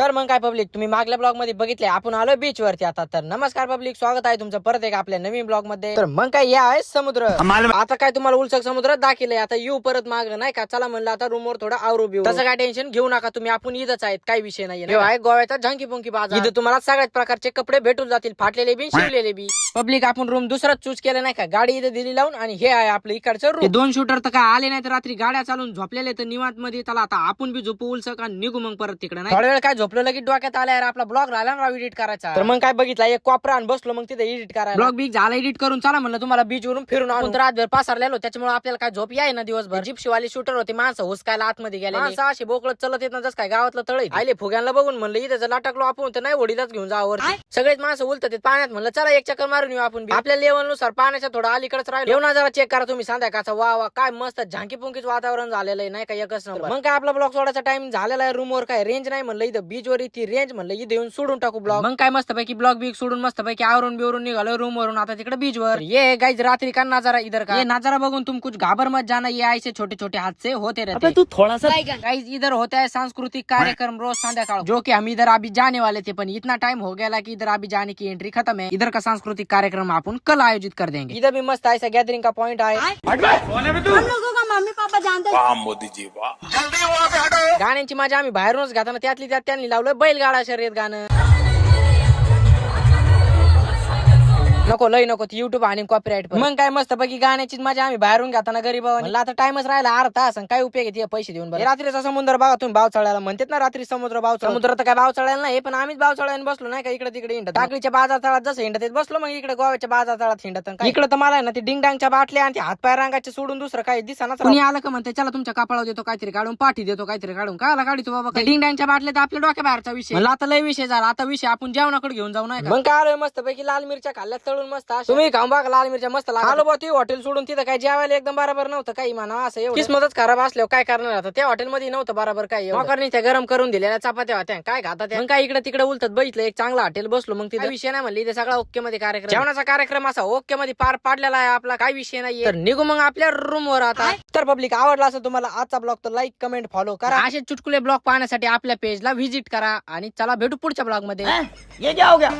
तर मग काय पब्लिक, तुम्ही मागल्या ब्लॉग मध्ये बघितले आपण आलो बीच वरती आता. तर नमस्कार पब्लिक, स्वागत आहे तुमचं परत एक आपल्या नवीन ब्लॉग मध्ये. तर मग काय, या आहे समुद्र. आता काय तुम्हाला उलसक समुद्र दाखिले, आता येऊ परत मागणं नाही का. चला म्हणलं आता रूमवर थोडं आवरू बिऊ. तसं काय टेन्शन घेऊ नका तुम्ही, आपण इथंच आहेत, काही विषय नाही. आहे गोव्याचा झांकी पुंकी बाजार. इथं तुम्हाला सगळ्याच प्रकारचे कपडे भेटून जातील, फाटलेले बी शिवलेले बी. पब्लिक आपण रूम दुसराच चूज केलं नाही का, गाडी इथे दिली लावून. आणि हे आहे आपलं इकडचं रूम. दोन शूटर तर काय आले नाही, तर रात्री गाड्या चालून झोपलेले तर निवांत मध्ये. चला आता आपण बी झोपू उलसक आणि निघू मग परत तिकडे. नाही थोडा वेळ काय झोपलं की डोक्यात आला यार आपला ब्लॉग राहिला ना एडिट करायचा. तर मग काय बघितला, एक कोपरा आणि बसलो मग तिथे एडिट करायला. ब्लॉग बीच झाला एडिट करून. चला म्हणलं तुम्हाला बीच वरून फिरून आणून. रातभर पासरलेलो, त्याच्यामुळे आपल्याला काय झोप याय ना दिवसभर. जिप्सीवाले शूटर होते, माणसं हुसकायला आतमध्ये गेले. माणसं अशी बोकळत चलत येत ना, जस काय गावातलं तळे. आले फुग्यांना बघून म्हणलं इथं लाटकलो आपण तर नाही ओढीलाच घेऊन जावं. सगळेच माणसं उलतात पाण्यात. म्हणलं चला एक चक्कर मारून येऊ आपण. आपल्या लेवलनुसार पाण्याच्या थोडं अलीकडेच राहिलो. येऊन जरा चेक करा तुम्ही संध्याकाळचा. वा काय मस्त झांकी पुंकीच वातावरण झालेलं आहे नाही का, एकच नंबर. मग काय आपला ब्लॉग सोडायचा टाइम झालेला आहे. रूमवर काय रेंज नाही, म्हणलं इथं बीच वर ती रेंज, म्हणलं इथे येऊन सोडून टाकू ब्लॉग. मग काय मस्त पैकी ब्लॉग बीच सोडून मस्त पैकी आवरून बिवरून निघालो रूम वरून आता तिकडे बीच वर. ये गाइस रात्रि का नजारा इधर का, ये नजारा बघून तुम कुछ घाबर मत जाना, ये ऐसे छोटे छोटे हादसे होते रहते हैं. तू थोड़ा सा गाइस इधर होता है सांस्कृतिक कार्यक्रम रोज संध्याकाळ, जो कि हम इधर अभी जाने वाले थे, पण इतना टाइम हो गया कि इधर अभी जाने की एंट्री खत्म है. इधर का सांस्कृतिक कार्यक्रम आपण कल आयोजित कर देंगे. इधर भी मस्त ऐसा गैदरिंग का पॉइंट है. हम लोगों का मम्मी पापा जानते हैं. मोदी जी वाह. गाण्यांची मजा आम्ही बाहेरूनच घाताना त्यातली त्यात त्यांनी लावलं बैलगाडा शर्यत गाणं. नको लय नको, युट्यूब आणि कॉपीराइट. मग काय मस्त पैकी गाण्याची मजा आम्ही बाहेरून घेताना गरीब. म्हणलं आता टाइमच राहिला अर्धा तास, काय उपयोग आहे पैसे देऊन. रात्रीचा समुद्र बघा तुम्ही, भाव चढायला म्हणतात ना रात्री समुद्र भाव. समुद्र तर काय भाव चढायला नाही, पण आम्हीच भाव चढायला बसलो नाही का. इकडे तिकडे हिंडत टाकळीच्या बाजार तळात जसं हिंडत बसलो, मग इकडे गोव्याच्या बाजार तळात हिंडत. इकडे तर मला ना ते डिंगडांगच्या बाटल्या आणि हातपाय रंगाचे सोडून दुसरं काही दिसना. कोणी आलं का म्हणते चला तुमच्या कपाळावर देतो काहीतरी काढून, पाठी देतो काहीतरी काढून. काला काढतो बाबा डिंगडांगच्या बाटल्या तर आपल्या डोक्या बाहेरचा विषय. मला आता लय विषय झाला, आता विषय आपण जेवणाकडे घेऊन जाऊ नाही. मग काय आलोय मस्त पैकी लाल मिरच्या खाल्ल्या तळून मस्त. तुम्ही खाऊन बघा लाल मिरच्या मस्त लागल्या. आलो बा ती हॉटेल सोडून, तिथं काय जेवायला एकदम बरोबर नव्हतं काही म्हणा. असं एवढं किस्मतच खराब असल्यावर काय करणार आता. त्या हॉटेलमध्ये नव्हतं बरोबर काही. नोकरनी त्या गरम करून दिलेल्या चपात्या होत्या, काय खातात. मग काय इकडे तिकडे उलटत बघितलं एक चांगला हॉटेल बसलो. मग तिथे विषय नाही म्हणली, ते सगळा ओके मध्ये कार्यक्रम, जेवणाचा कार्यक्रम असा ओके मध्ये पार पाडलेला आहे आपला, काही विषय नाही. तर निघू मग आपल्या रूम वर आता. तर पब्लिक आवडला असं तुम्हाला आजचा ब्लॉग तर लाईक कमेंट फॉलो करा. असे चुटकुले ब्लॉग पाहण्यासाठी आपल्या पेजला व्हिजिट करा. आणि चला भेटू पुढच्या ब्लॉग मध्ये. ये क्या हो गया.